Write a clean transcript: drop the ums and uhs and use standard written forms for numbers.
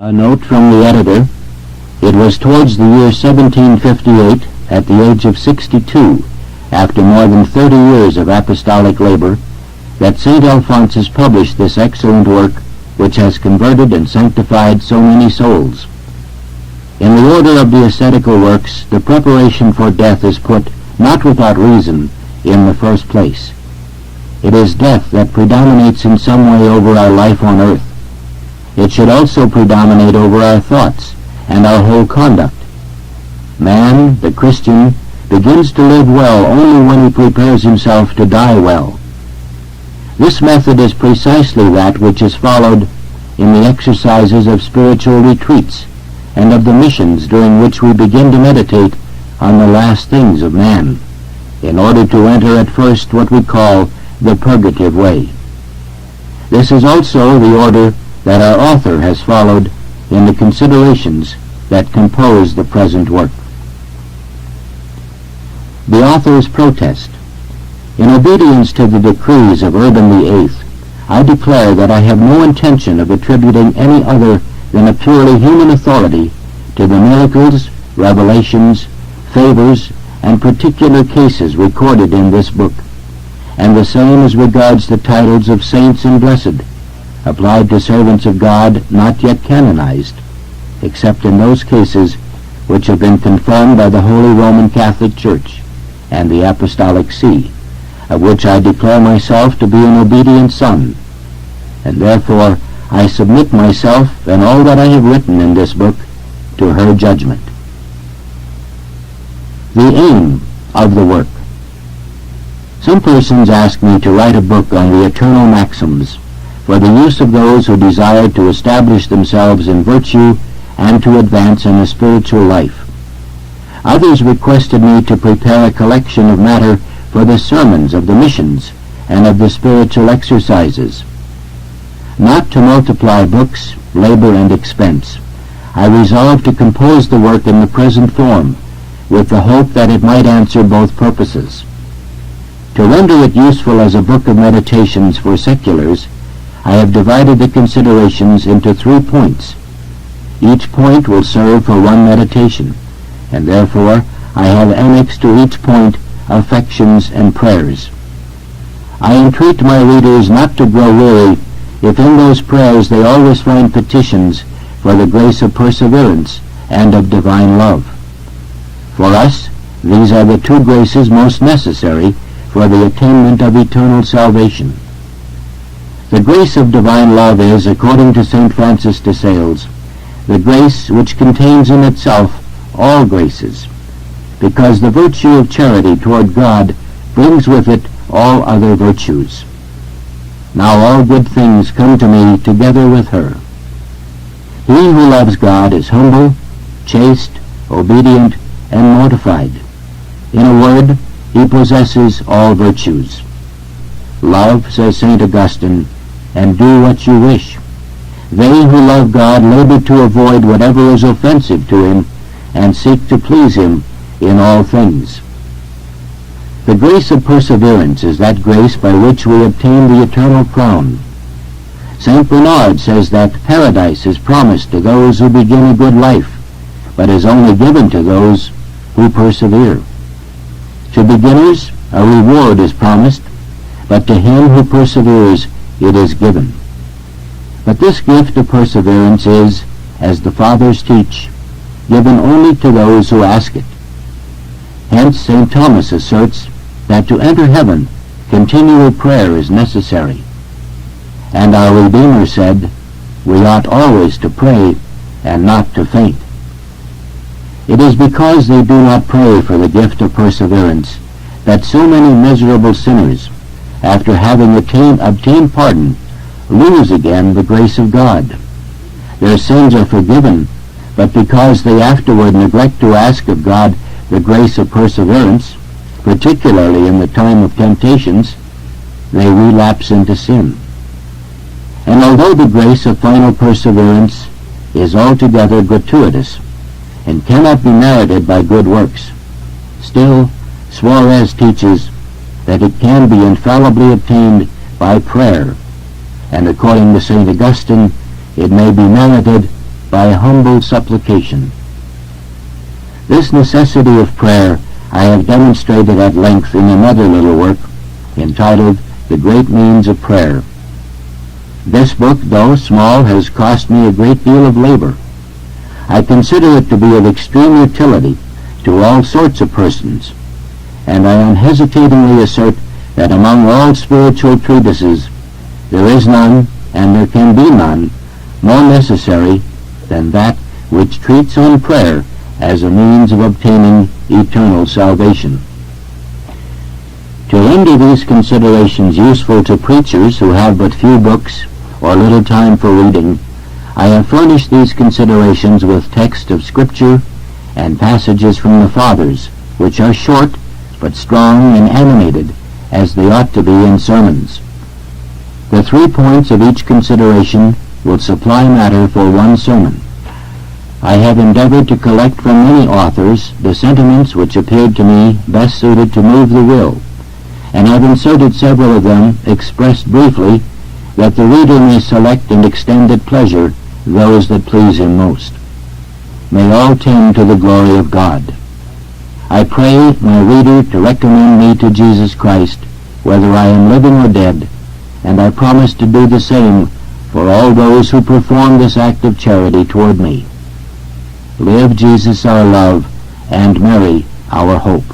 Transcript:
A note from the editor. It was towards the year 1758, at the age of 62, after more than 30 years of apostolic labor, that St. Alphonsus published this excellent work, which has converted and sanctified so many souls. In the order of the ascetical works, the preparation for death is put, not without reason, in the first place. It is death that predominates in some way over our life on earth. It should also predominate over our thoughts and our whole conduct. Man, the Christian, begins to live well only when he prepares himself to die well. This method is precisely that which is followed in the exercises of spiritual retreats and of the missions during which we begin to meditate on the last things of man, in order to enter at first what we call the purgative way. This is also the order that our author has followed in the considerations that compose the present work. The author's protest. In obedience to the decrees of Urban VIII, I declare that I have no intention of attributing any other than a purely human authority to the miracles, revelations, favors, and particular cases recorded in this book, and the same as regards the titles of saints and blessed, applied to servants of God not yet canonized, except in those cases which have been confirmed by the Holy Roman Catholic Church and the Apostolic See, of which I declare myself to be an obedient son, and therefore I submit myself and all that I have written in this book to her judgment. The aim of the work. Some persons ask me to write a book on the eternal maxims for the use of those who desire to establish themselves in virtue and to advance in the spiritual life. Others requested me to prepare a collection of matter for the sermons of the missions and of the spiritual exercises. Not to multiply books, labor, and expense, I resolved to compose the work in the present form, with the hope that it might answer both purposes. To render it useful as a book of meditations for seculars, I have divided the considerations into 3 points. Each point will serve for one meditation, and therefore I have annexed to each point affections and prayers. I entreat my readers not to grow weary if in those prayers they always find petitions for the grace of perseverance and of divine love. For us, these are the 2 graces most necessary for the attainment of eternal salvation. The grace of divine love is, according to St. Francis de Sales, the grace which contains in itself all graces, because the virtue of charity toward God brings with it all other virtues. Now all good things come to me together with her. He who loves God is humble, chaste, obedient, and mortified. In a word, he possesses all virtues. Love, says St. Augustine, and do what you wish. They who love God labor to avoid whatever is offensive to him and seek to please him in all things. The grace of perseverance is that grace by which we obtain the eternal crown. St. Bernard says that paradise is promised to those who begin a good life, but is only given to those who persevere. To beginners, a reward is promised, but to him who perseveres it is given. But this gift of perseverance is, as the Fathers teach, given only to those who ask it. Hence St. Thomas asserts that to enter heaven, continual prayer is necessary. And our Redeemer said, we ought always to pray and not to faint. It is because they do not pray for the gift of perseverance that so many miserable sinners, after having obtained pardon, lose again the grace of God. Their sins are forgiven, but because they afterward neglect to ask of God the grace of perseverance, particularly in the time of temptations, they relapse into sin. And although the grace of final perseverance is altogether gratuitous and cannot be merited by good works, still Suarez teaches that it can be infallibly obtained by prayer, and according to St. Augustine, it may be merited by humble supplication. This necessity of prayer I have demonstrated at length in another little work entitled The Great Means of Prayer. This book, though small, has cost me a great deal of labor. I consider it to be of extreme utility to all sorts of persons, and I unhesitatingly assert that among all spiritual treatises there is none, and there can be none, more necessary than that which treats on prayer as a means of obtaining eternal salvation. To render these considerations useful to preachers who have but few books or little time for reading, I have furnished these considerations with texts of Scripture and passages from the Fathers, which are short but strong and animated, as they ought to be in sermons. The 3 points of each consideration will supply matter for one sermon. I have endeavored to collect from many authors the sentiments which appeared to me best suited to move the will, and have inserted several of them expressed briefly, that the reader may select and extend at pleasure those that please him most. May all tend to the glory of God. I pray my reader to recommend me to Jesus Christ, whether I am living or dead, and I promise to do the same for all those who perform this act of charity toward me. Live Jesus our love, and Mary our hope.